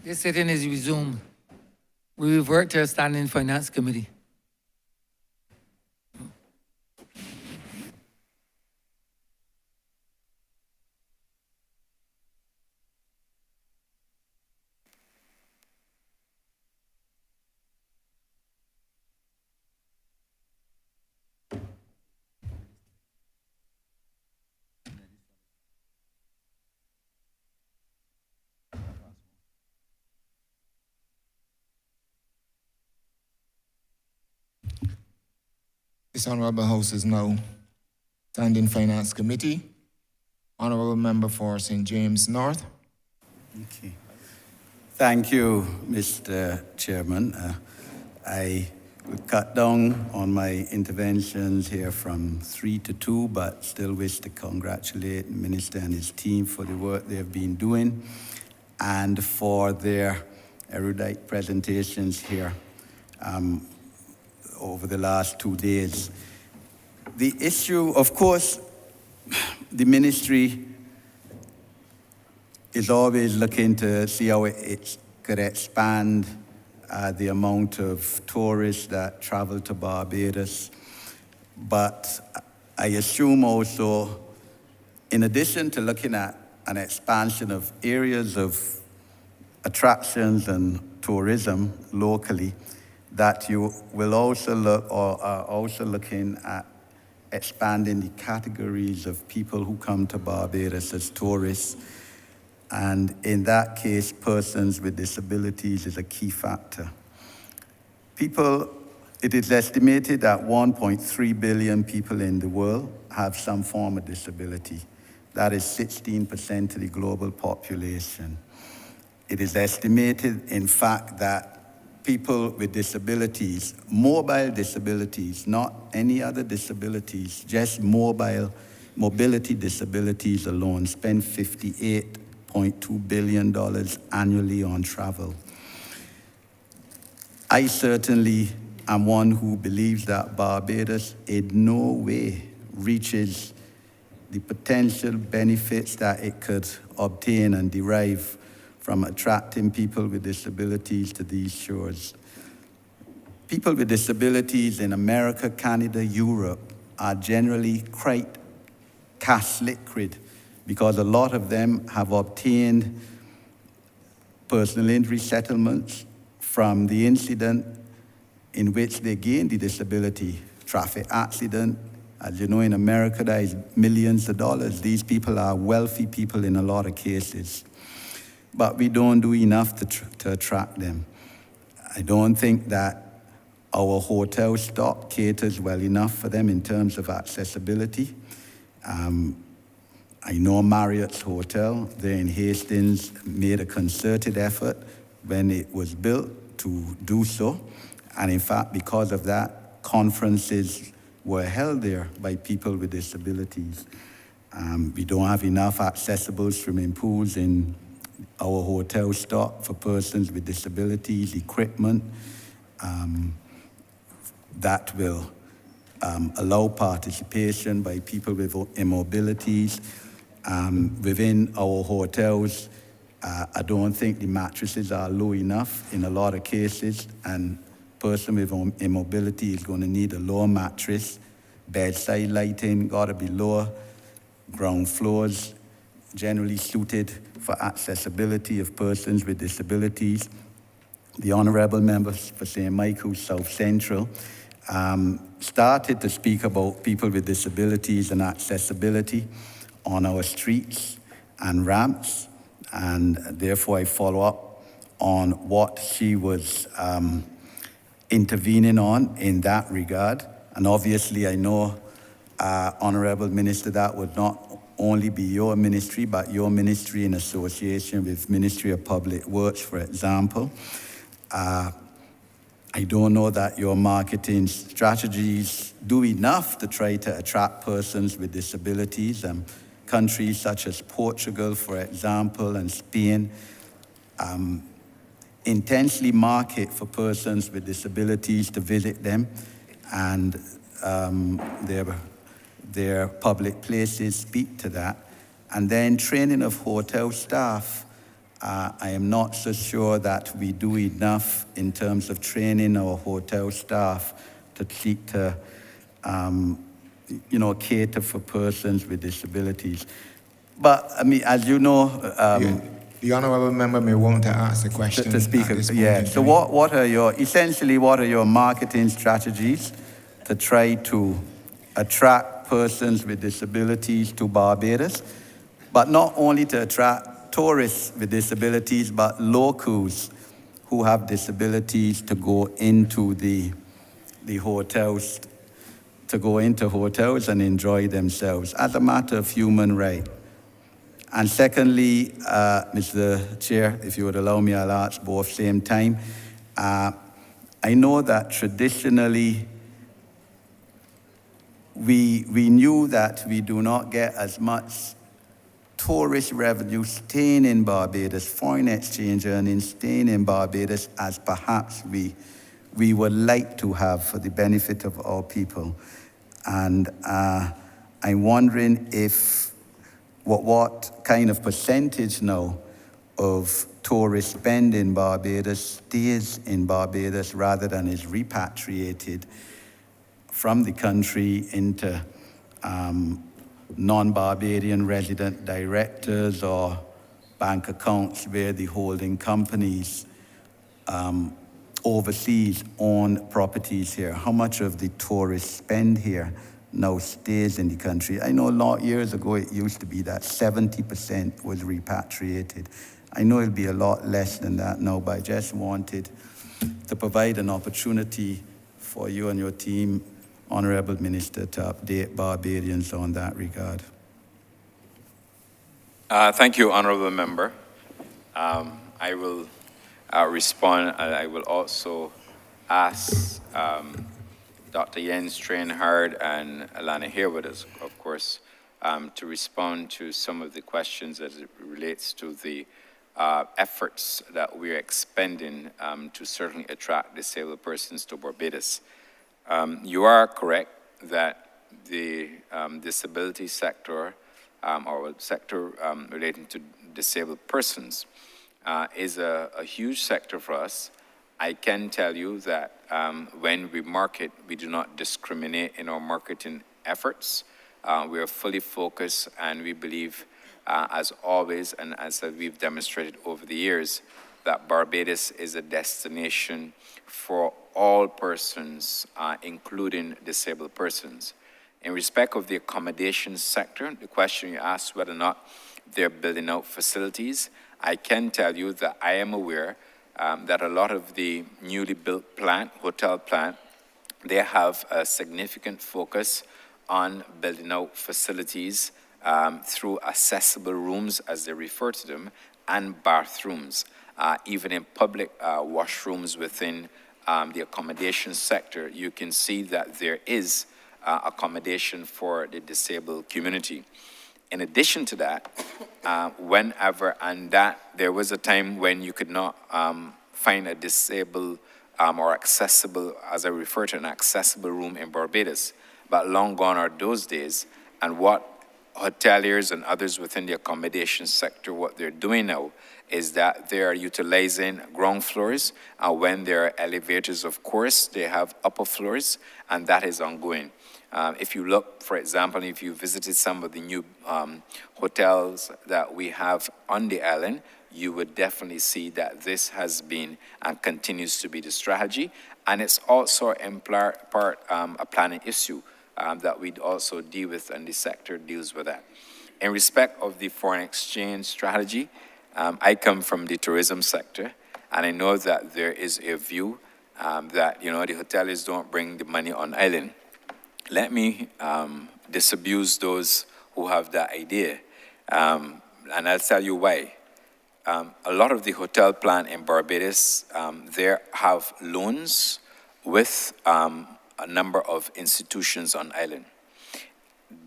This sitting is resumed. We revert to a standing finance committee. This Honourable House is now standing Finance Committee. Honourable Member for St. James North. Okay. Thank you, Mr. Chairman. I will cut down on my interventions here from 3 to 2, but still wish to congratulate the Minister and his team for the work they have been doing and for their erudite presentations here over the last 2 days. The issue, of course, the ministry is always looking to see how it could expand the amount of tourists that travel to Barbados. But I assume also, in addition to looking at an expansion of areas of attractions and tourism locally, that you will also look, or are also looking at expanding the categories of people who come to Barbados as tourists. And in that case, persons with disabilities is a key factor. It is estimated that 1.3 billion people in the world have some form of disability. That is 16% of the global population. It is estimated, in fact, that people with disabilities, mobile disabilities, not any other disabilities, just mobility disabilities alone, spend $58.2 billion annually on travel. I certainly am one who believes that Barbados in no way reaches the potential benefits that it could obtain and derive from attracting people with disabilities to these shores. People with disabilities in America, Canada, Europe are generally quite cash liquid because a lot of them have obtained personal injury settlements from the incident in which they gained the disability. Traffic accident, as you know, in America, that is millions of dollars. These people are wealthy people in a lot of cases. But we don't do enough to attract them. I don't think that our hotel stock caters well enough for them in terms of accessibility. I know Marriott's Hotel there in Hastings made a concerted effort when it was built to do so. And in fact, because of that, conferences were held there by people with disabilities. We don't have enough accessible swimming pools in our hotel stock for persons with disabilities, equipment that will allow participation by people with immobilities. Within our hotels, I don't think the mattresses are low enough in a lot of cases, and person with immobility is going to need a lower mattress. Bedside lighting got to be lower. Ground floors generally suited for accessibility of persons with disabilities. The Honourable Member for St. Michael's South Central started to speak about people with disabilities and accessibility on our streets and ramps, and therefore I follow up on what she was intervening on in that regard. And obviously I know, Honourable Minister, that would not only be your ministry, but your ministry in association with Ministry of Public Works, for example. I don't know that your marketing strategies do enough to try to attract persons with disabilities. Countries such as Portugal, for example, and Spain intensely market for persons with disabilities to visit them, and their public places speak to that. And then training of hotel staff I am not so sure that we do enough in terms of training our hotel staff to seek to, cater for persons with disabilities. But, I mean, as you know, The honourable member may want to ask the question to speak, at this point yeah. in So time. what are your marketing strategies to try to attract persons with disabilities to Barbados, but not only to attract tourists with disabilities, but locals who have disabilities to go into the hotels, to go into hotels and enjoy themselves as a matter of human right? And secondly, Mr. Chair, if you would allow me, I'll ask both same time. I know that traditionally we knew that we do not get as much tourist revenue staying in Barbados, foreign exchange earnings staying in Barbados as perhaps we would like to have for the benefit of our people. And I'm wondering if what kind of percentage now of tourist spend in Barbados stays in Barbados rather than is repatriated from the country into non-Barbadian resident directors or bank accounts where the holding companies overseas own properties here. How much of the tourist spend here now stays in the country? I know years ago it used to be that 70% was repatriated. I know it'll be a lot less than that now, but I just wanted to provide an opportunity for you and your team, Honourable Minister, to update Barbadians on that regard. Thank you, Honourable Member. I will respond, and I will also ask Dr. Jens Trainhard and Alana Harewood, of course, to respond to some of the questions as it relates to the efforts that we are expending to certainly attract disabled persons to Barbados. You are correct that the disability sector or sector relating to disabled persons is a huge sector for us. I can tell you that when we market, we do not discriminate in our marketing efforts. We are fully focused, and we believe, as always, and as we've demonstrated over the years, that Barbados is a destination for all persons, including disabled persons. In respect of the accommodation sector, the question you asked whether or not they're building out facilities, I can tell you that I am aware that a lot of the newly built hotel plant, they have a significant focus on building out facilities through accessible rooms, as they refer to them, and bathrooms. Even in public washrooms within the accommodation sector, you can see that there is accommodation for the disabled community. In addition to that, there was a time when you could not find a disabled or accessible, as I refer to, an accessible room in Barbados. But long gone are those days, and what hoteliers and others within the accommodation sector, what they're doing now is that they are utilizing ground floors, and when there are elevators, of course, they have upper floors, and that is ongoing. If you look, for example, if you visited some of the new hotels that we have on the island, you would definitely see that this has been and continues to be the strategy. And it's also in part a planning issue that we'd also deal with, and the sector deals with that. In respect of the foreign exchange strategy, I come from the tourism sector, and I know that there is a view that, the hoteliers don't bring the money on island. Let me disabuse those who have that idea, and I'll tell you why. A lot of the hotel plan in Barbados, they have loans with a number of institutions on island.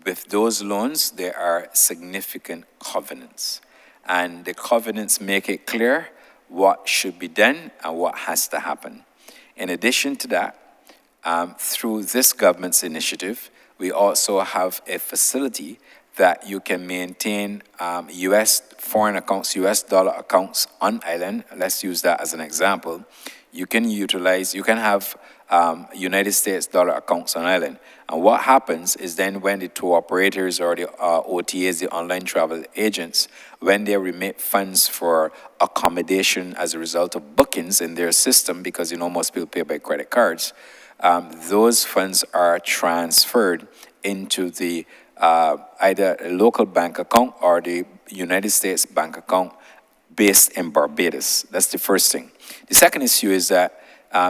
With those loans, there are significant covenants, and the covenants make it clear what should be done and what has to happen. In addition to that, through this government's initiative, we also have a facility that you can maintain U.S. foreign accounts, U.S. dollar accounts on island. Let's use that as an example. You can have United States dollar accounts on island. And what happens is then when the tour operators or the OTAs, the online travel agents, when they remit funds for accommodation as a result of bookings in their system, because most people pay by credit cards, those funds are transferred into the either a local bank account or the United States bank account based in Barbados. That's the first thing. The second issue is that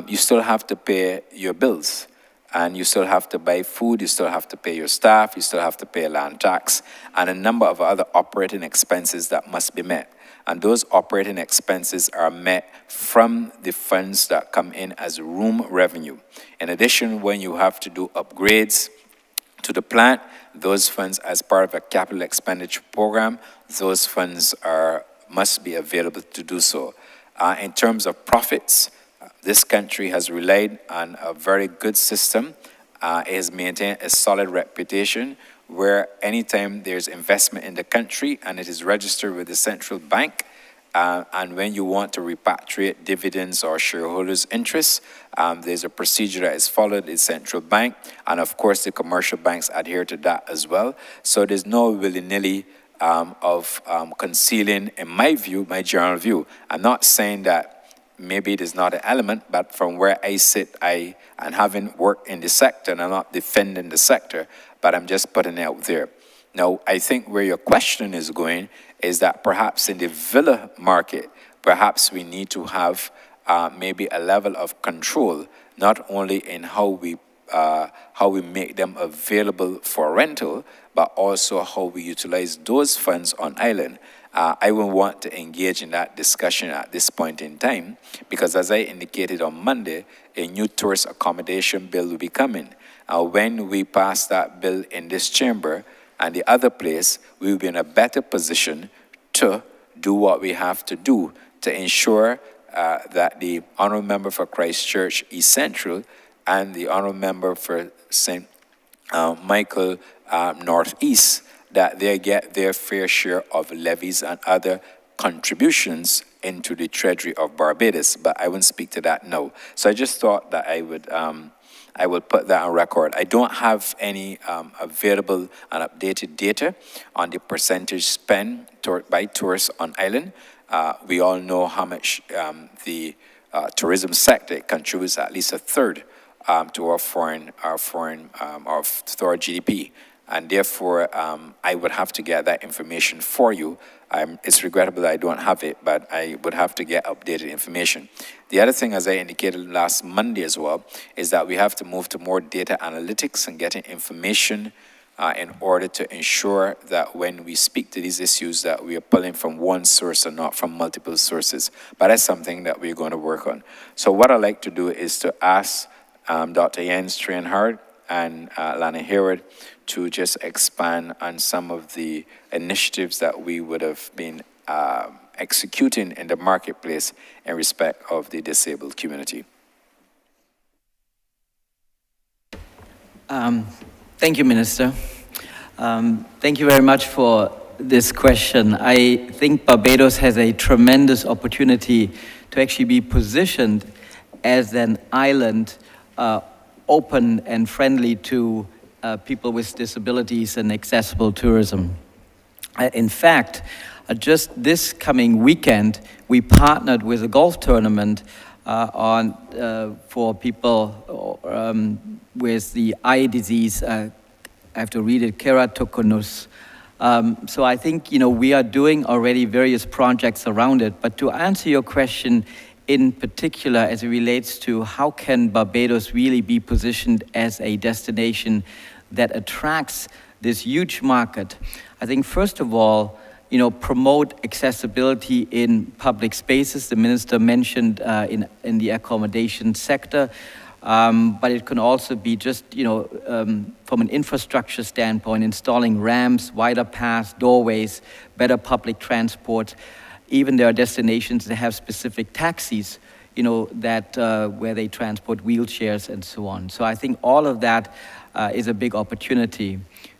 you still have to pay your bills, and you still have to buy food, you still have to pay your staff, you still have to pay land tax, and a number of other operating expenses that must be met. And those operating expenses are met from the funds that come in as room revenue. In addition, when you have to do upgrades to the plant, those funds, as part of a capital expenditure program, those funds must be available to do so. In terms of profits, this country has relied on a very good system. It has maintained a solid reputation where anytime there's investment in the country and it is registered with the central bank, and when you want to repatriate dividends or shareholders' interests, there's a procedure that is followed in the central bank, and of course the commercial banks adhere to that as well. So there's no willy-nilly of concealing, in my view, my general view. I'm not saying that maybe it is not an element, but from where I sit, and having worked in the sector, and I'm not defending the sector, but I'm just putting it out there. Now, I think where your question is going is that perhaps in the villa market, perhaps we need to have maybe a level of control, not only in how we make them available for rental, but also how we utilize those funds on island. I will want to engage in that discussion at this point in time, because as I indicated on Monday, a new tourist accommodation bill will be coming. When we pass that bill in this chamber and the other place, we will be in a better position to do what we have to do to ensure that the Honourable Member for Christchurch East Central and the Honourable Member for St. Michael Northeast, that they get their fair share of levies and other contributions into the Treasury of Barbados. But I won't speak to that now. So I just thought that I would put that on record. I don't have any available and updated data on the percentage spent by tourists on island. We all know how much the tourism sector contributes at least a third to our GDP. And therefore, I would have to get that information for you. It's regrettable that I don't have it, but I would have to get updated information. The other thing, as I indicated last Monday as well, is that we have to move to more data analytics and getting information in order to ensure that when we speak to these issues that we are pulling from one source and not from multiple sources. But that's something that we're going to work on. So what I'd like to do is to ask Dr. Jens Trainhard and Lana Hayward to just expand on some of the initiatives that we would have been executing in the marketplace in respect of the disabled community. Thank you, Minister. Thank you very much for this question. I think Barbados has a tremendous opportunity to actually be positioned as an island open and friendly to people with disabilities and accessible tourism. In fact, just this coming weekend, we partnered with a golf tournament for people with the eye disease. I have to read it, keratoconus. So I think, we are doing already various projects around it. But to answer your question in particular, as it relates to how can Barbados really be positioned as a destination that attracts this huge market, I think first of all, promote accessibility in public spaces. The minister mentioned in the accommodation sector, but it can also be just, from an infrastructure standpoint, installing ramps, wider paths, doorways, better public transport. Even there are destinations that have specific taxis, that where they transport wheelchairs and so on. So I think all of that is a big opportunity.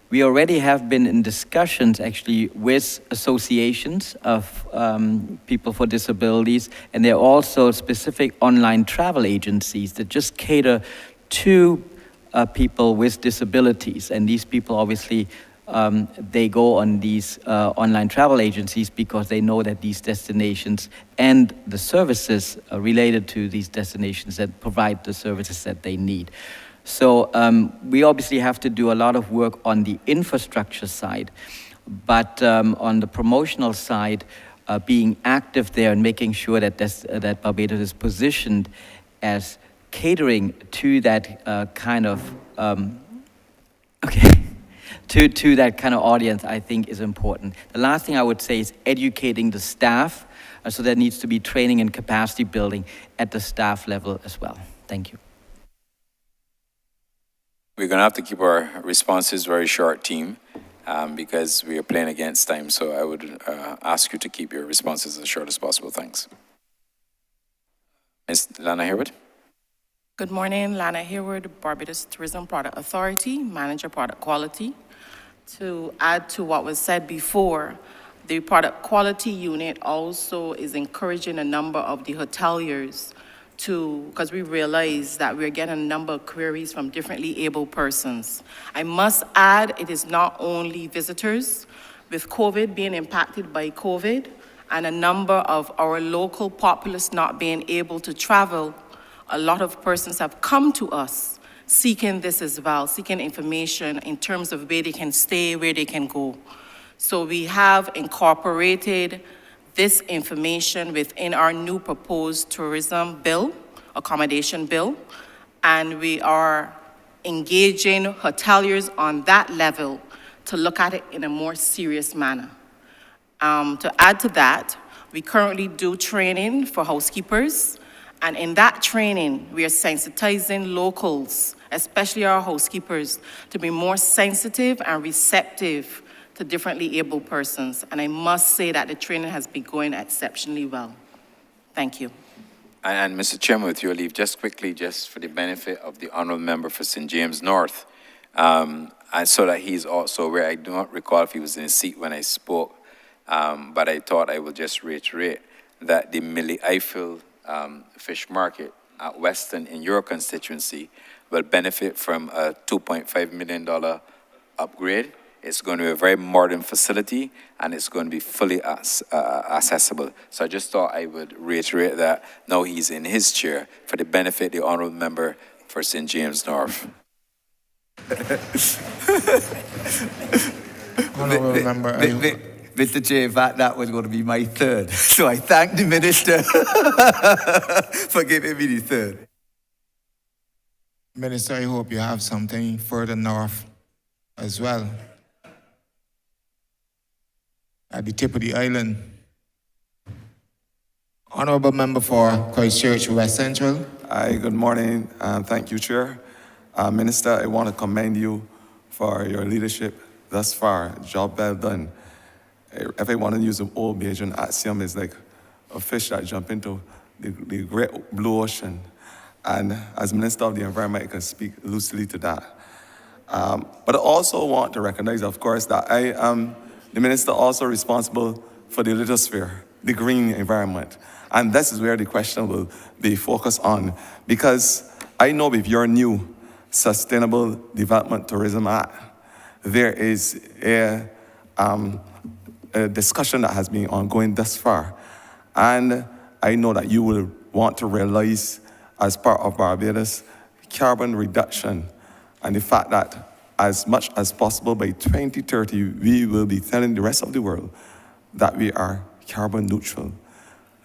We already have been in discussions actually with associations of people for disabilities, and there are also specific online travel agencies that just cater to people with disabilities. And these people obviously, they go on these online travel agencies because they know that these destinations and the services related to these destinations that provide the services that they need. So we obviously have to do a lot of work on the infrastructure side, but on the promotional side, being active there and making sure that that Barbados is positioned as catering to that kind of to that kind of audience, I think is important. The last thing I would say is educating the staff. So there needs to be training and capacity building at the staff level as well. Thank you. We're going to have to keep our responses very short, team, because we are playing against time. So I would ask you to keep your responses as short as possible. Thanks. Ms. Lana Hayward. Good morning, Lana Hayward, Barbados Tourism Product Authority, Manager Product Quality. To add to what was said before, the Product Quality Unit also is encouraging a number of the hoteliers because we realize that we're getting a number of queries from differently able persons. I must add, it is not only visitors. With COVID being impacted by COVID and a number of our local populace not being able to travel, a lot of persons have come to us seeking this as well, seeking information in terms of where they can stay, where they can go. So we have incorporated this information within our new proposed tourism bill, accommodation bill, and we are engaging hoteliers on that level to look at it in a more serious manner. To add to that, we currently do training for housekeepers, and in that training, we are sensitizing locals, especially our housekeepers, to be more sensitive and receptive to differently able persons. And I must say that the training has been going exceptionally well. Thank you. And Mr. Chairman, with your leave, just quickly, just for the benefit of the honourable member for St. James North, and so that he's also aware, I do not recall if he was in his seat when I spoke, but I thought I would just reiterate that the Millie Eiffel fish market at Weston in your constituency will benefit from a $2.5 million upgrade. It's going to be a very modern facility, and it's going to be fully accessible. So I just thought I would reiterate that now he's in his chair for the benefit of the honourable member for St. James North. Honourable member, Mr. Chair, in fact, that was going to be my third. So I thank the Minister for giving me the third. Minister, I hope you have something further north as well. At the tip of the island. Honourable member for Christchurch West Central. Hi, good morning, and thank you, Chair. Minister, I want to commend you for your leadership thus far. Job well done. If I want to use an old Bajan axiom, it's like a fish that jump into the great blue ocean. And as Minister of the Environment, I can speak loosely to that. But I also want to recognize, of course, that I am the Minister also responsible for the lithosphere, the green environment. And this is where the question will be focused on, because I know with your new Sustainable Development Tourism Act, there is a discussion that has been ongoing thus far. And I know that you will want to realize, as part of Barbados, carbon reduction, and the fact that as much as possible by 2030, we will be telling the rest of the world that we are carbon neutral.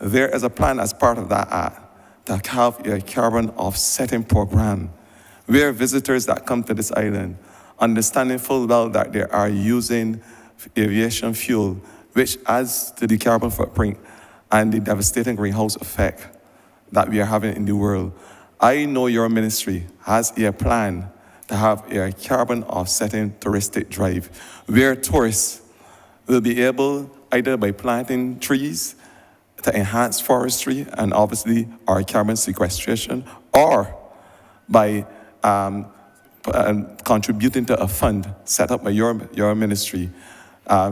There is a plan as part of that act to have a carbon offsetting program where visitors that come to this island, understanding full well that they are using aviation fuel, which adds to the carbon footprint and the devastating greenhouse effect that we are having in the world. I know your ministry has a plan to have a carbon offsetting touristic drive where tourists will be able, either by planting trees to enhance forestry and obviously our carbon sequestration, or by contributing to a fund set up by your ministry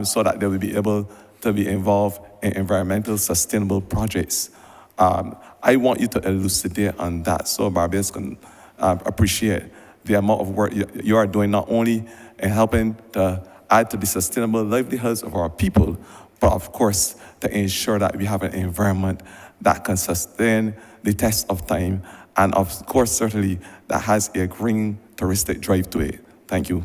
so that they will be able to be involved in environmental sustainable projects. I want you to elucidate on that so Barbados can appreciate the amount of work you are doing, not only in helping to add to the sustainable livelihoods of our people, but of course to ensure that we have an environment that can sustain the test of time, and of course certainly that has a green touristic drive to it. Thank you.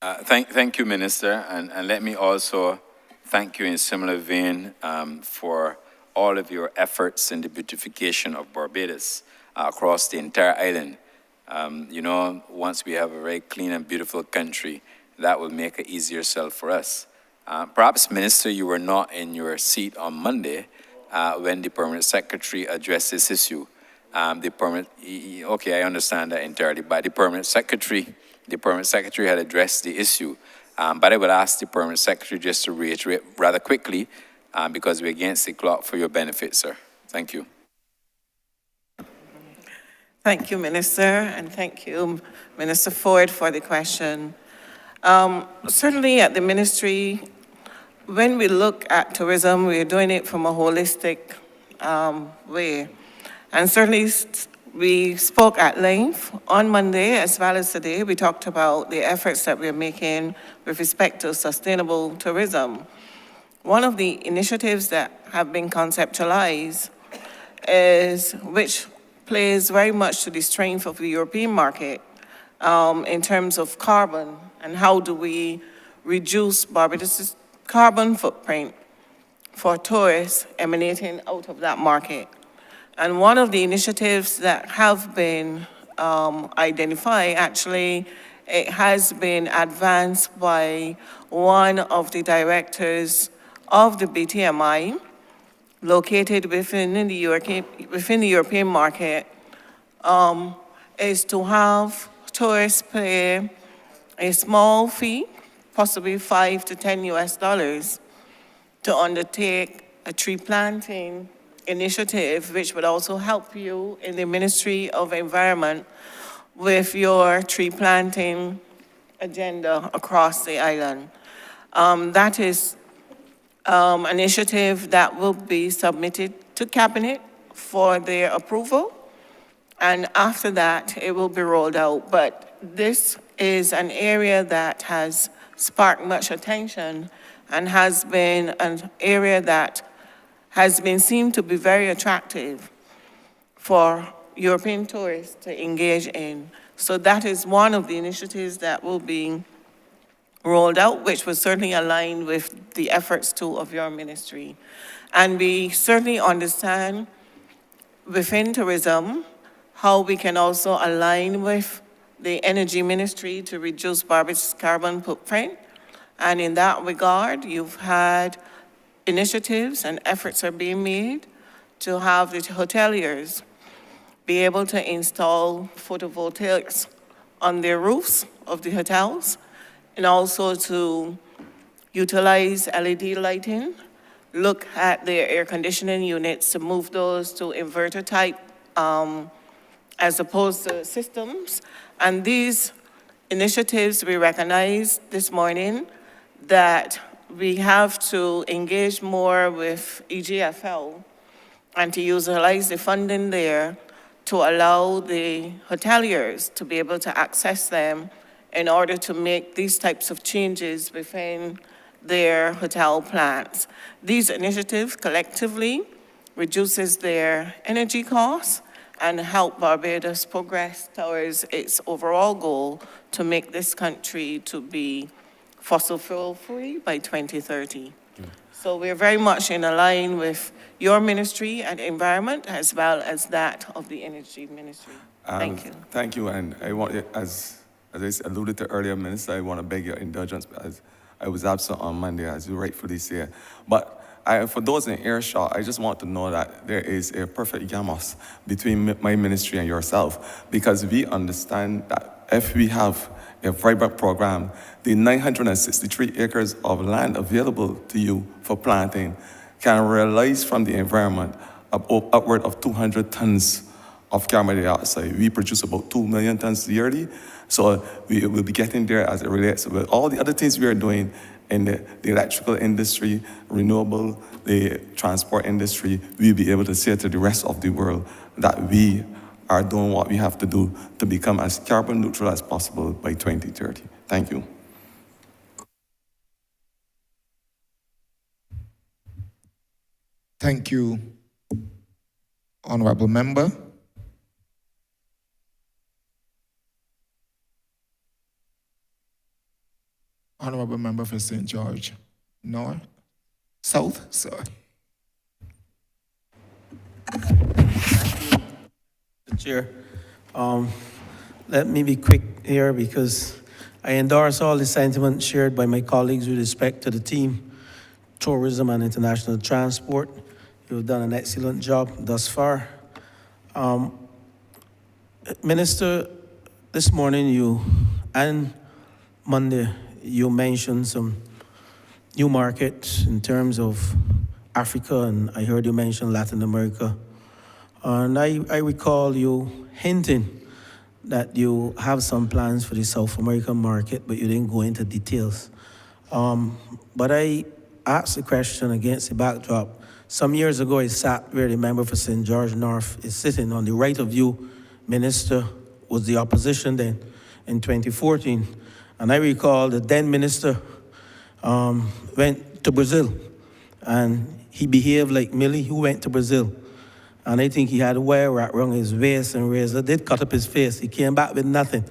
Thank you, Minister, and let me also thank you in similar vein for all of your efforts in the beautification of Barbados across the entire island. You know, once we have a very clean and beautiful country, that will make it easier sell for us. Perhaps, Minister, you were not in your seat on Monday when the Permanent Secretary addressed this issue. Okay, I understand that entirely, but the Permanent Secretary had addressed the issue. But I would ask the Permanent Secretary just to reiterate rather quickly, because we're against the clock, for your benefit, sir. Thank you. Thank you, Minister, and thank you, Minister Ford, for the question. Certainly at the ministry, when we look at tourism, we're doing it from a holistic way. And certainly we spoke at length on Monday as well as today. We talked about the efforts that we're making with respect to sustainable tourism. One of the initiatives that have been conceptualized is, which plays very much to the strength of the European market in terms of carbon and how do we reduce Barbados' carbon footprint for tourists emanating out of that market. And one of the initiatives that have been identified, actually, it has been advanced by one of the directors of the BTMI, located within the European market, is to have tourists pay a small fee, possibly $5 to $10 to undertake a tree planting initiative, which would also help you in the Ministry of Environment with your tree planting agenda across the island. That is an initiative that will be submitted to Cabinet for their approval, and after that, it will be rolled out. But this is an area that has sparked much attention and has been an area that has been seen to be very attractive for European tourists to engage in. So that is one of the initiatives that will be rolled out, which will certainly align with the efforts too of your ministry. And we certainly understand within tourism how we can also align with the energy ministry to reduce Barbados' carbon footprint. And in that regard, you've had initiatives and efforts are being made to have the hoteliers be able to install photovoltaics on their roofs of the hotels, and also to utilize LED lighting, look at their air conditioning units to move those to inverter type as opposed to systems. And these initiatives, we recognize this morning that we have to engage more with EGFL and to utilize the funding there to allow the hoteliers to be able to access them in order to make these types of changes within their hotel plans. These initiatives collectively reduces their energy costs and help Barbados progress towards its overall goal to make this country to be fossil fuel free by 2030. So we're very much in line with your ministry and environment as well as that of the energy ministry. Thank you. Thank you, and I want, as I alluded to earlier, Minister, I want to beg your indulgence as I was absent on Monday, as you rightfully say. But for those in earshot, I just want to know that there is a perfect gamos between my ministry and yourself, because we understand that if we have a vibrant program, the 963 acres of land available to you for planting can realize from the environment upward of 200 tons of carbon dioxide. We produce about 2 million tons yearly. So we will be getting there as it relates with all the other things we are doing in the electrical industry, renewable, the transport industry. We'll be able to say to the rest of the world that we are doing what we have to do to become as carbon neutral as possible by 2030. Thank you. Thank you, Honourable Member. Honourable Member for St. George North, South, sorry. Chair. Let me be quick here because I endorse all the sentiment shared by my colleagues with respect to the team, tourism and international transport. You've done an excellent job thus far. Minister, this morning and Monday, you mentioned some new markets in terms of Africa, and I heard you mention Latin America. And I recall you hinting that you have some plans for the South American market, but you didn't go into details. But I asked the question against the backdrop. Some years ago, I sat where the member for St. George North is sitting. On the right of you, Minister, was the opposition then in 2014. And I recall the then minister went to Brazil, and he behaved like Millie, who went to Brazil. And I think he had a wire wrapped around his waist and razor did cut up his face. He came back with nothing.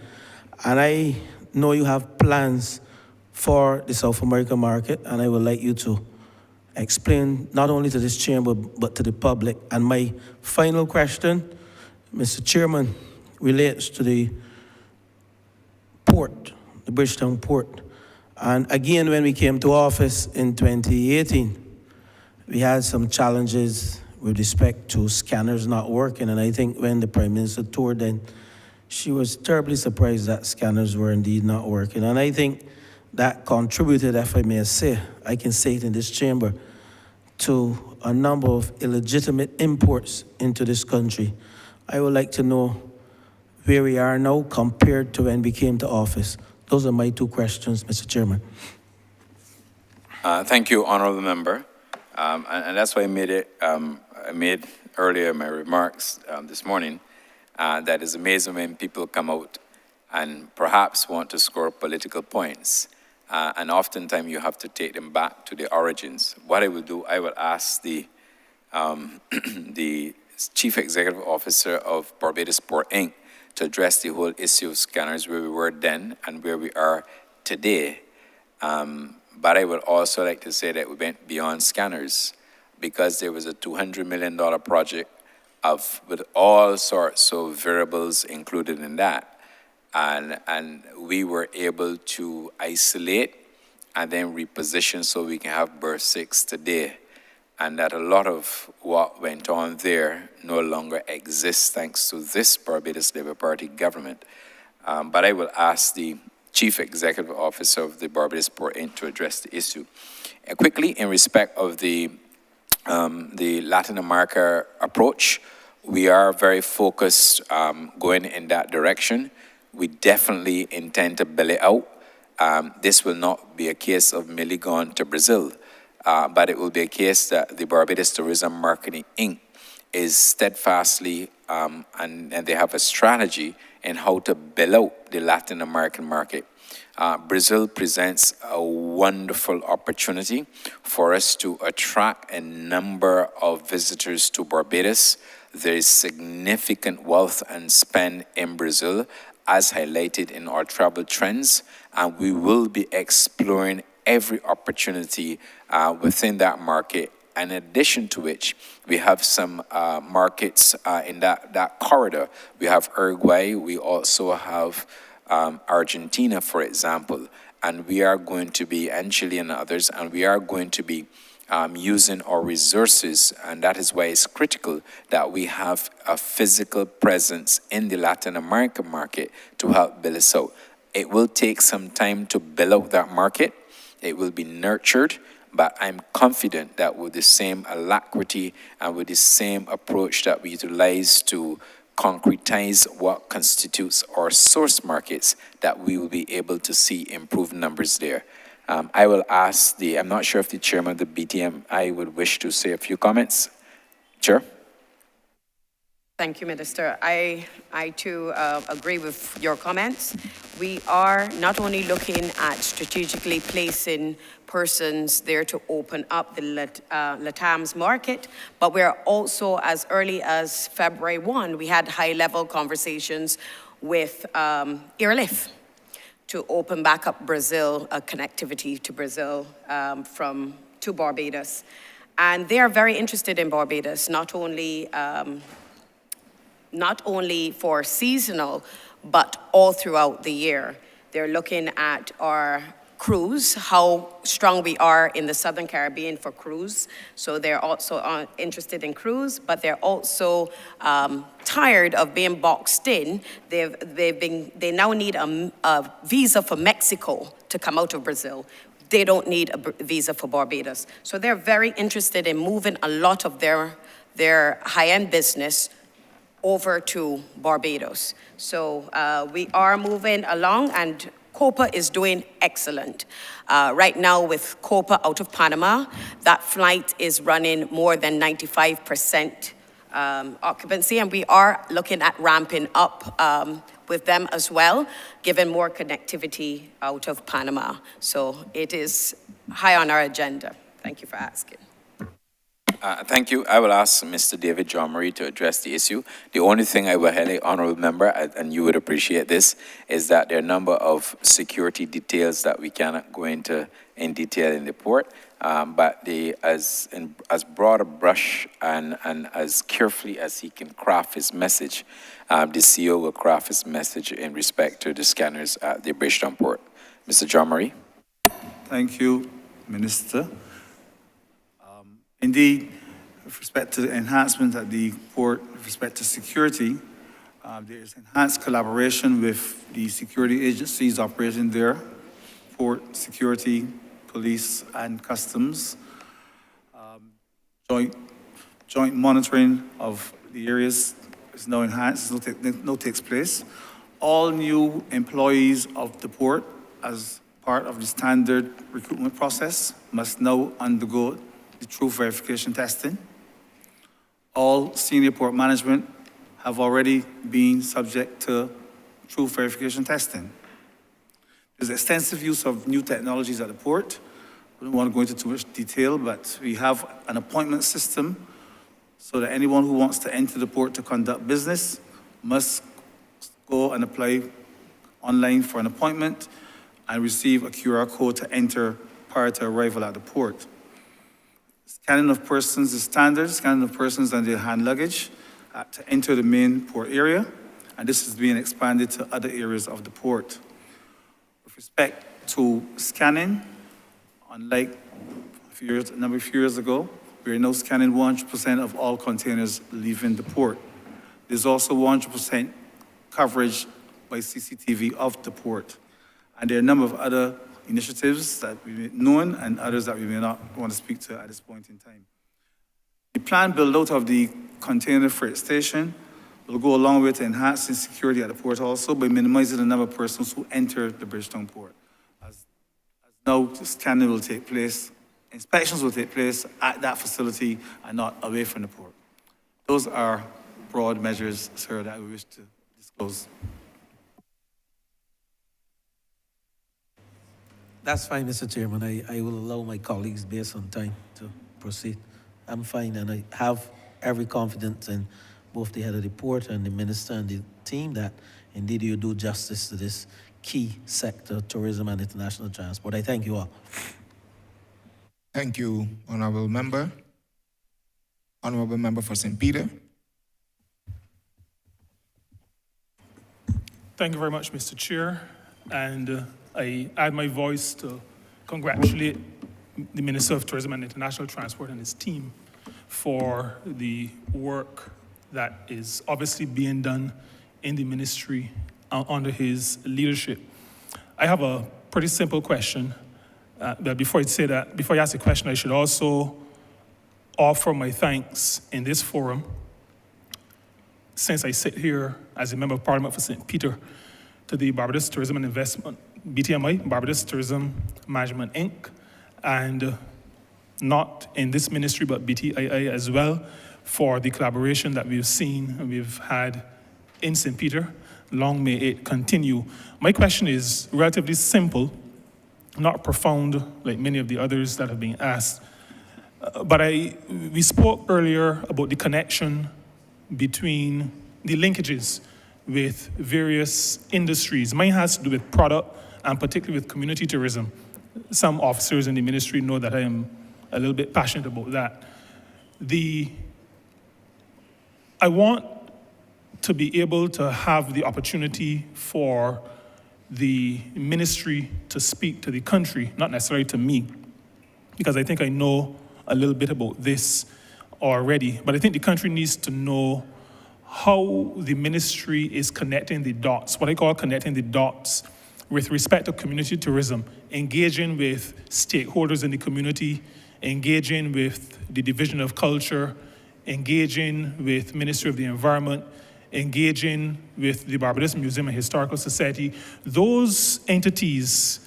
And I know you have plans for the South American market, and I would like you to explain not only to this chamber, but to the public. And my final question, Mr. Chairman, relates to the port, the Bridgetown port. And again, when we came to office in 2018, we had some challenges with respect to scanners not working. And I think when the Prime Minister toured then, she was terribly surprised that scanners were indeed not working. And I think that contributed, if I may say, I can say it in this chamber, to a number of illegitimate imports into this country. I would like to know where we are now compared to when we came to office. Those are my two questions, Mr. Chairman. Thank you, Honourable Member. And that's why I made earlier my remarks this morning, that is amazing when people come out and perhaps want to score political points. And oftentimes you have to take them back to the origins. What I will do, I will ask the Chief Executive Officer of Barbados Port Inc. to address the whole issue of scanners, where we were then and where we are today. But I would also like to say that we went beyond scanners, because there was a $200 million project with all sorts of variables included in that. And we were able to isolate and then reposition so we can have berth 6 today. And that a lot of what went on there no longer exists thanks to this Barbados Labour Party government. But I will ask the Chief Executive Officer of the Barbados Port Inc. to address the issue. Quickly, in respect of the Latin America approach, we are very focused going in that direction. We definitely intend to bill it out. This will not be a case of merely gone to Brazil, but it will be a case that the Barbados Tourism Marketing Inc. is steadfastly, and they have a strategy in how to bill out the Latin American market. Brazil presents a wonderful opportunity for us to attract a number of visitors to Barbados. There is significant wealth and spend in Brazil, as highlighted in our travel trends, and we will be exploring every opportunity within that market. In addition to which, we have some markets in that corridor. We have Uruguay, we also have Argentina, for example, and we are going to be, and Chile and others, and we are going to be using our resources, and that is why it's critical that we have a physical presence in the Latin American market to help build us out. It will take some time to build out that market. It will be nurtured, but I'm confident that with the same alacrity and with the same approach that we utilize to concretize what constitutes our source markets, that we will be able to see improved numbers there. I will ask I'm not sure if the chairman of the BTMI would wish to say a few comments. Chair? Thank you, Minister. I too agree with your comments. We are not only looking at strategically placing persons there to open up the LATAM's market, but we're also, as early as February 1, we had high-level conversations with Airlift to open back up Brazil, connectivity to Brazil to Barbados. And they are very interested in Barbados, not only for seasonal, but all throughout the year. They're looking at our cruise, how strong we are in the Southern Caribbean for cruise. So they're also interested in cruise, but they're also tired of being boxed in. They now need a visa for Mexico to come out of Brazil. They don't need a visa for Barbados. So they're very interested in moving a lot of their high-end business over to Barbados. So we are moving along, and COPA is doing excellent. Right now with COPA out of Panama, that flight is running more than 95% occupancy, and we are looking at ramping up with them as well, given more connectivity out of Panama. So it is high on our agenda. Thank you for asking. Thank you. I will ask Mr. David John Marie to address the issue. The only thing I will highlight, Honourable Member, and you would appreciate this, is that there are a number of security details that we cannot go into in detail in the port, but as broad a brush and as carefully as he can craft his message, the CEO will craft his message in respect to the scanners at the Bridgetown port. Mr. John Marie. Thank you, Minister. Indeed, with respect to enhancement at the port, with respect to security, there is enhanced collaboration with the security agencies operating there, port security, police, and customs. Joint monitoring of the areas is now enhanced, takes place. All new employees of the port, as part of the standard recruitment process, must now undergo the truth verification testing. All senior port management have already been subject to truth verification testing. There's extensive use of new technologies at the port. I don't want to go into too much detail, but we have an appointment system so that anyone who wants to enter the port to conduct business must go and apply online for an appointment and receive a QR code to enter prior to arrival at the port. Scanning of persons is standard, scanning of persons and their hand luggage to enter the main port area, and this is being expanded to other areas of the port. With respect to scanning, unlike a number of years ago, we are now scanning 100% of all containers leaving the port. There's also 100% coverage by CCTV of the port. And there are a number of other initiatives that we may know and others that we may not want to speak to at this point in time. The planned build-out of the container freight station will go a long way to enhancing security at the port also by minimizing the number of persons who enter the Bridgetown port. As now, scanning will take place, inspections will take place at that facility and not away from the port. Those are broad measures, sir, that we wish to disclose. That's fine, Mr. Chairman. I will allow my colleagues based on time to proceed. I'm fine, and I have every confidence in both the head of the port and the minister and the team that indeed you do justice to this key sector, tourism and international transport. I thank you all. Thank you, Honourable Member. Honourable Member for St. Peter. Thank you very much, Mr. Chair. And I add my voice to congratulate the Minister of Tourism and International Transport and his team for the work that is obviously being done in the ministry under his leadership. I have a pretty simple question, but before I ask the question, I should also offer my thanks in this forum since I sit here as a member of Parliament for St. Peter, to the Barbados Tourism and Investment, BTMI, Barbados Tourism Management Inc., and not in this ministry, but BTII as well, for the collaboration that we've seen and we've had in St. Peter. Long may it continue. My question is relatively simple, not profound like many of the others that have been asked. But we spoke earlier about the connection between the linkages with various industries. Mine has to do with product and particularly with community tourism. Some officers in the ministry know that I am a little bit passionate about that. I want to be able to have the opportunity for the ministry to speak to the country, not necessarily to me, because I think I know a little bit about this already, but I think the country needs to know how the ministry is connecting the dots, what I call connecting the dots with respect to community tourism, engaging with stakeholders in the community, engaging with the Division of Culture, engaging with Ministry of the Environment, engaging with the Barbados Museum and Historical Society, those entities,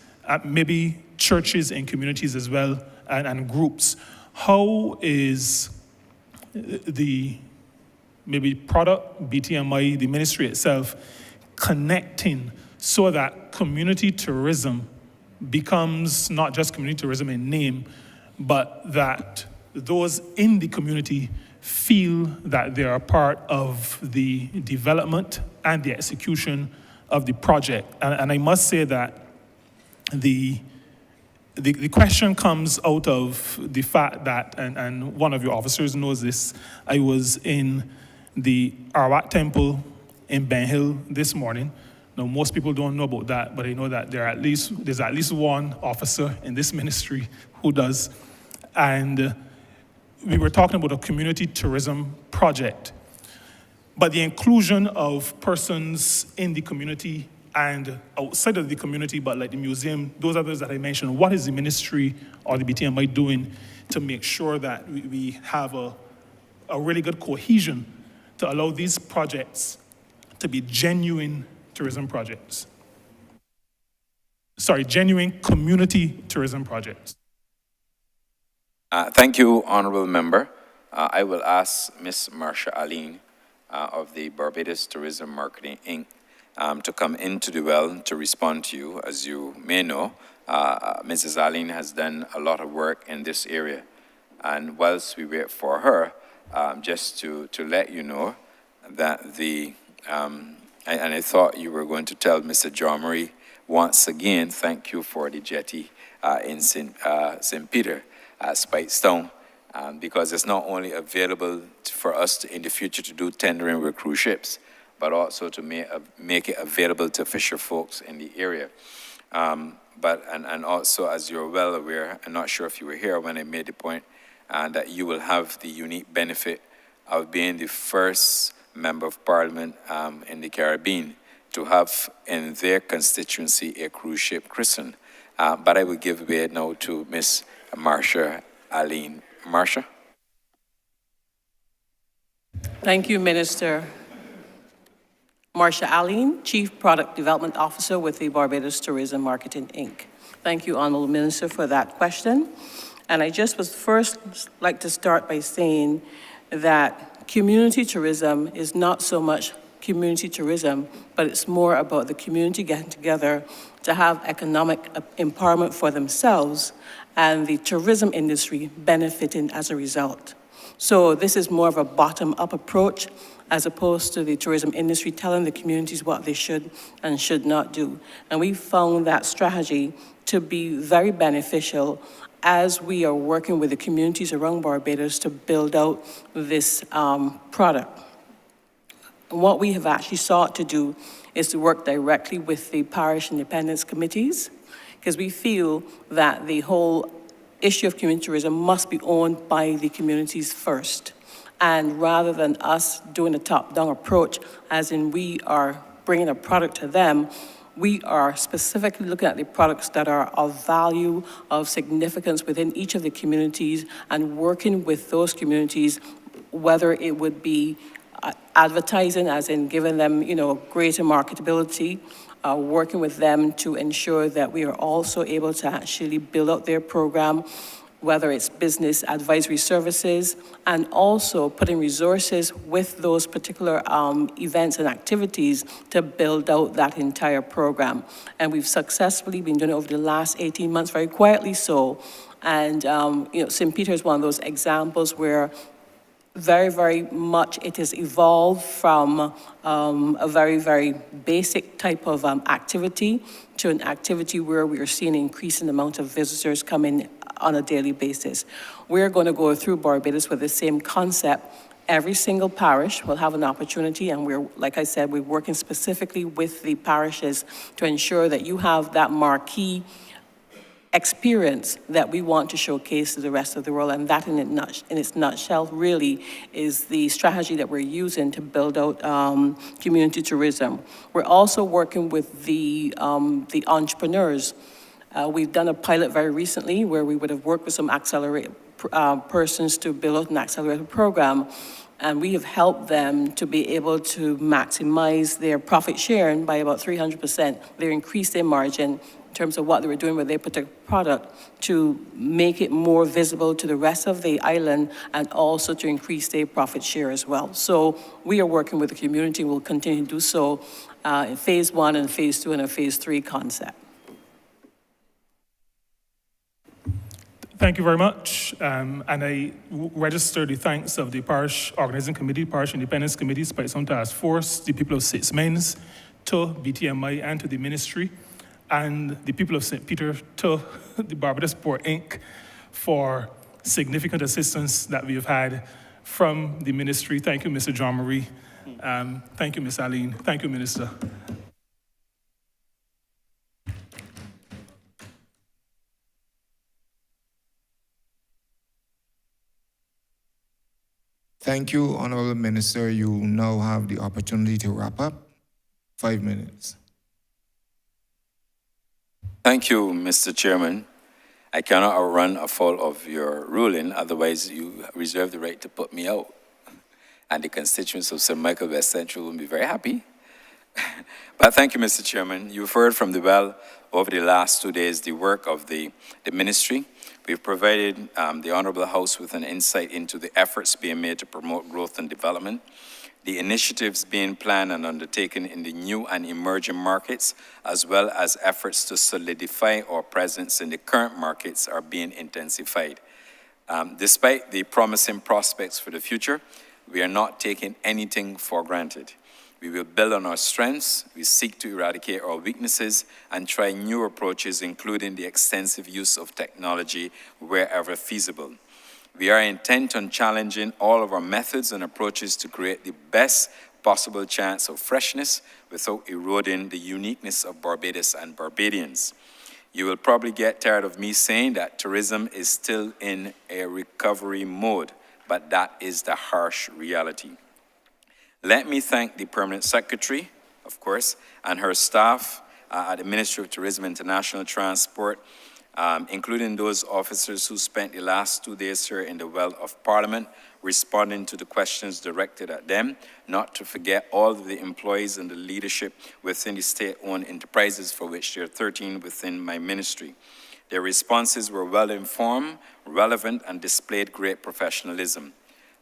maybe churches and communities as well, and groups. How is the maybe product, BTMI, the ministry itself, connecting so that community tourism becomes not just community tourism in name, but that those in the community feel that they are part of the development and the execution of the project. And I must say that the question comes out of the fact that, and one of your officers knows this, I was in the Arawat Temple in Ben Hill this morning. Now, most people don't know about that, but I know that there's at least one officer in this ministry who does. And we were talking about a community tourism project. But the inclusion of persons in the community and outside of the community, but like the museum, those others that I mentioned, what is the ministry or the BTMI doing to make sure that we have a really good cohesion to allow these projects to be genuine tourism projects? Sorry, genuine community tourism projects. Thank you, Honourable Member. I will ask Ms. Marsha Aline of the Barbados Tourism Marketing Inc. To come into the well to respond to you. As you may know, Mrs. Aline has done a lot of work in this area. And whilst we wait for her, just to let you know that and I thought you were going to tell Mr. John Marie once again, thank you for the jetty in St. Peter. Speightstown, because it's not only available for us in the future to do tendering with cruise ships, but also to make it available to fisher folks in the area. And also, as you're well aware, I'm not sure if you were here when I made the point that you will have the unique benefit of being the first member of Parliament in the Caribbean to have in their constituency a cruise ship christened. But I will give way now to Ms. Marsha Aline. Marsha? Thank you, Minister. Marsha Aline, Chief Product Development Officer with the Barbados Tourism Marketing Inc. Thank you, Honourable Minister, for that question. And I just would first like to start by saying that community tourism is not so much community tourism, but it's more about the community getting together to have economic empowerment for themselves and the tourism industry benefiting as a result. So this is more of a bottom-up approach as opposed to the tourism industry telling the communities what they should and should not do. And we found that strategy to be very beneficial as we are working with the communities around Barbados to build out this product. What we have actually sought to do is to work directly with the parish independence committees, because we feel that the whole issue of community tourism must be owned by the communities first. And rather than us doing a top-down approach, as in we are bringing a product to them, we are specifically looking at the products that are of value, of significance within each of the communities, and working with those communities, whether it would be advertising, as in giving them, greater marketability, working with them to ensure that we are also able to actually build out their program, whether it's business advisory services, and also putting resources with those particular events and activities to build out that entire program. And we've successfully been doing it over the last 18 months, very quietly so. And, St. Peter is one of those examples where very, very much it has evolved from a very, very basic type of activity to an activity where we are seeing an increasing amount of visitors come in on a daily basis. We're going to go through Barbados with the same concept. Every single parish will have an opportunity, and we're, like I said, we're working specifically with the parishes to ensure that you have that marquee experience that we want to showcase to the rest of the world, and that in its nutshell really is the strategy that we're using to build out community tourism. We're also working with the entrepreneurs. We've done a pilot very recently where we would have worked with some accelerated persons to build out an accelerated program, and we have helped them to be able to maximize their profit sharing by about 300%. They increased their margin in terms of what they were doing with their particular product to make it more visible to the rest of the island and also to increase their profit share as well. So we are working with the community. We'll continue to do so in phase 1 and phase 2 and a phase 3 concept. Thank you very much. And I register the thanks of the Parish Organizing Committee, Parish Independence Committee, Spice Sound Task Force, the people of St. Mains, to BTMI and to the ministry, and the people of St. Peter, to the Barbados Port Inc. for significant assistance that we have had from the ministry. Thank you, Mr. John Marie. Thank you, Ms. Aline. Thank you, Minister. Thank you, Honourable Minister. You now have the opportunity to wrap up. 5 minutes. Thank you, Mr. Chairman. I cannot outrun a fault of your ruling, otherwise you reserve the right to put me out. And the constituents of St. Michael West Central will be very happy. But thank you, Mr. Chairman. You've heard from the well over the last 2 days the work of the ministry. We've provided the Honourable House with an insight into the efforts being made to promote growth and development, the initiatives being planned and undertaken in the new and emerging markets, as well as efforts to solidify our presence in the current markets are being intensified. Despite the promising prospects for the future, we are not taking anything for granted. We will build on our strengths, we seek to eradicate our weaknesses, and try new approaches, including the extensive use of technology wherever feasible. We are intent on challenging all of our methods and approaches to create the best possible chance of freshness without eroding the uniqueness of Barbados and Barbadians. You will probably get tired of me saying that tourism is still in a recovery mode, but that is the harsh reality. Let me thank the Permanent Secretary, of course, and her staff at the Ministry of Tourism and International Transport, including those officers who spent the last 2 days here in the well of Parliament responding to the questions directed at them, not to forget all of the employees and the leadership within the state-owned enterprises, for which there are 13 within my ministry. Their responses were well-informed, relevant, and displayed great professionalism.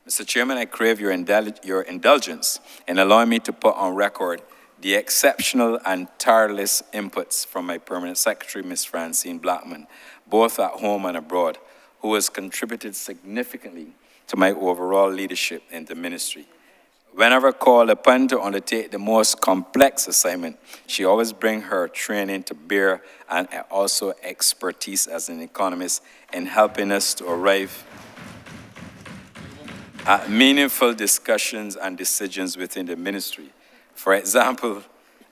Mr. Chairman, I crave your indulgence in allowing me to put on record the exceptional and tireless inputs from my Permanent Secretary, Ms. Francine Blackman, both at home and abroad, who has contributed significantly to my overall leadership in the ministry. Whenever called upon to undertake the most complex assignment, she always brings her training to bear and also expertise as an economist in helping us to arrive at meaningful discussions and decisions within the ministry. For example,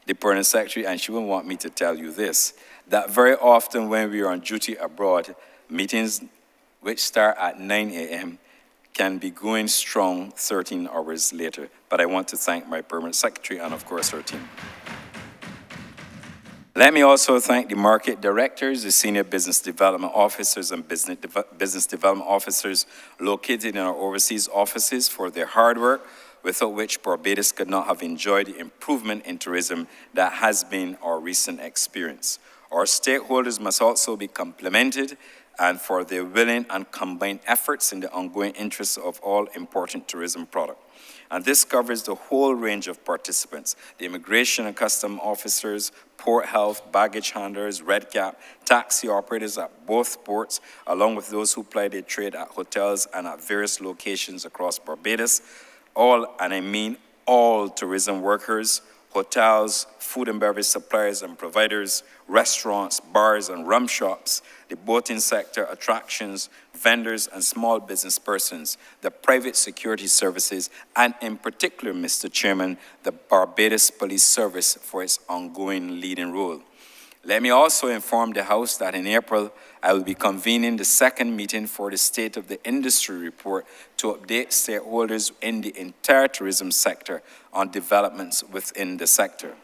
the Permanent Secretary, and she wouldn't want me to tell you this, that very often when we are on duty abroad, meetings which start at 9 a.m. can be going strong 13 hours later. But I want to thank my Permanent Secretary and, of course, her team. Let me also thank the market directors, the senior business development officers and business development officers located in our overseas offices for their hard work, without which Barbados could not have enjoyed the improvement in tourism that has been our recent experience. Our stakeholders must also be complimented and for their willing and combined efforts in the ongoing interests of all important tourism products. And this covers the whole range of participants: the immigration and custom officers, port health, baggage handlers, red cap, taxi operators at both ports, along with those who ply their trade at hotels and at various locations across Barbados. All, and I mean all, tourism workers, hotels, food and beverage suppliers and providers, restaurants, bars and rum shops, the boating sector, attractions, vendors and small business persons, the private security services, and in particular, Mr. Chairman, the Barbados Police Service for its ongoing leading role. Let me also inform the House that in April, I will be convening the second meeting for the State of the Industry report to update stakeholders in the entire tourism sector on developments within the sector.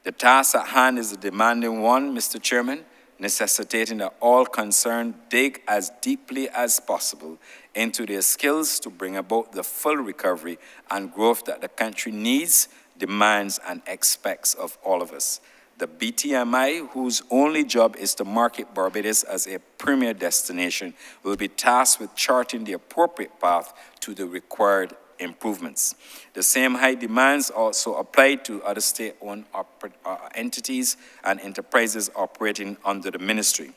The task at hand is a demanding one, Mr. Chairman, necessitating that all concerned dig as deeply as possible into their skills to bring about the full recovery and growth that the country needs, demands, and expects of all of us. The BTMI, whose only job is to market Barbados as a premier destination, will be tasked with charting the appropriate path to the required improvements. The same high demands also apply to other state-owned entities and enterprises operating under the ministry.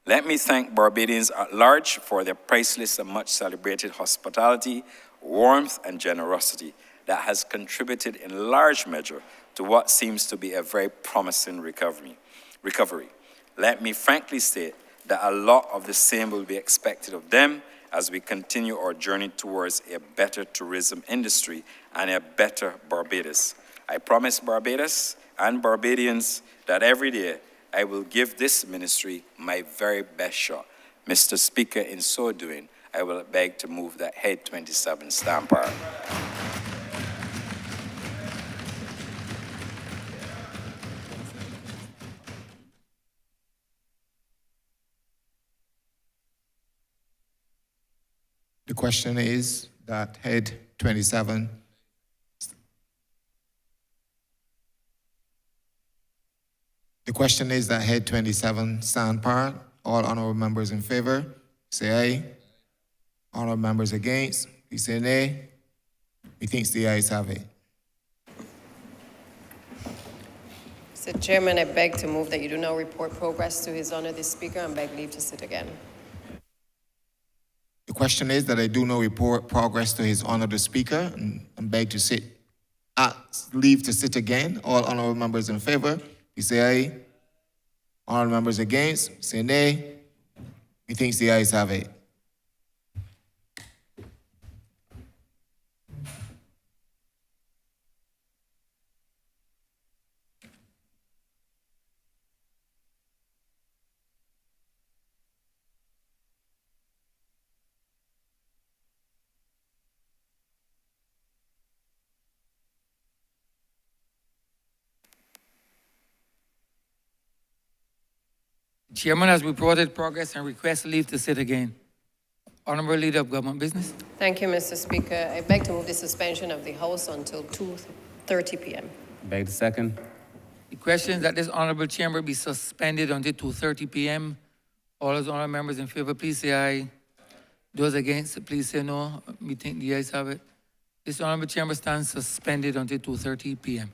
Let me thank Barbadians at large for their priceless and much celebrated hospitality, warmth, and generosity that has contributed in large measure to what seems to be a very promising recovery. Let me frankly state that a lot of the same will be expected of them as we continue our journey towards a better tourism industry and a better Barbados. I promise Barbados and Barbadians that every day I will give this ministry my very best shot. Mr. Speaker, in so doing, I will beg to move that Head 27 stand power. The question is that Head 27. The question is that Head 27 stand part. All honourable members in favour, say aye. Honourable members against, please say nay. Methinks the ayes have it. Mr. Chairman, I beg to move that you do not report progress to His Honour the Speaker and beg leave to sit again. The question is that I do not report progress to His Honour the Speaker and beg to sit. Leave to sit again. All honourable members in favour, please say aye. Honourable members against, say nay. Methinks the ayes have it. Chairman has reported progress and requests leave to sit again. Honourable Leader of Government Business. Thank you, Mr. Speaker. I beg to move the suspension of the House until 2:30 p.m. Beg to second. The question is that this honourable chamber be suspended until 2:30 p.m. All those honourable members in favour, please say aye. Those against, please say no. We think the ayes have it. This honourable chamber stands suspended until 2:30 p.m.